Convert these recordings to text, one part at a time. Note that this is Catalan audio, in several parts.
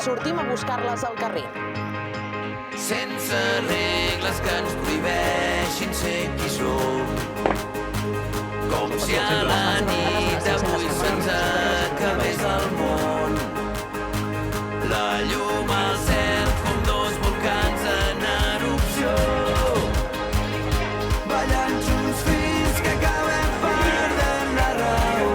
sortim a buscar-les al carrer. Sense regles que ens prohibeixin ser qui som. Com si a la nit avui se'ns acabés el món. La llum al cel com dos volcans en erupció. Ballant junts fins que acabem perdent la raó.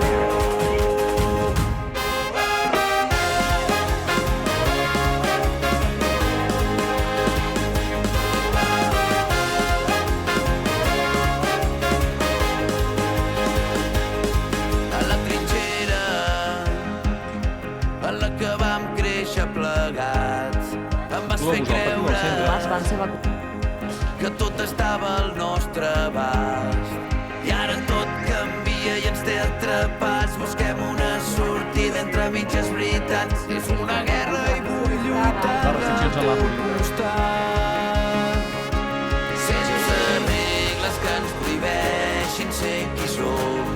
A la trinxera en la que vam créixer plegats, em vas fer creure que tot estava al nostre abast. I ara tot canvia i ens té atrapats. Busquem una sortida entre mitges veritats. És una guerra i vull lluitar al costat. Sense regles que ens prohibeixin ser qui som.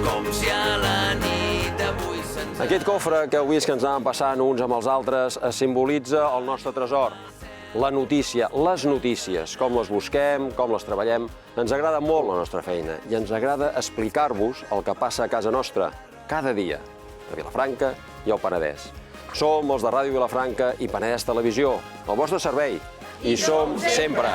Com si a la nit avui se'ns... Aquest cofre que heu vist que ens anaven passant uns amb els altres simbolitza el nostre tresor. La notícia, les notícies, com les busquem, com les treballem. Ens agrada molt la nostra feina i ens agrada explicar-vos el que passa a casa nostra cada dia, a Vilafranca i al Penedès. Som els de Ràdio Vilafranca i Penedès Televisió, al vostre servei. Hi som sempre!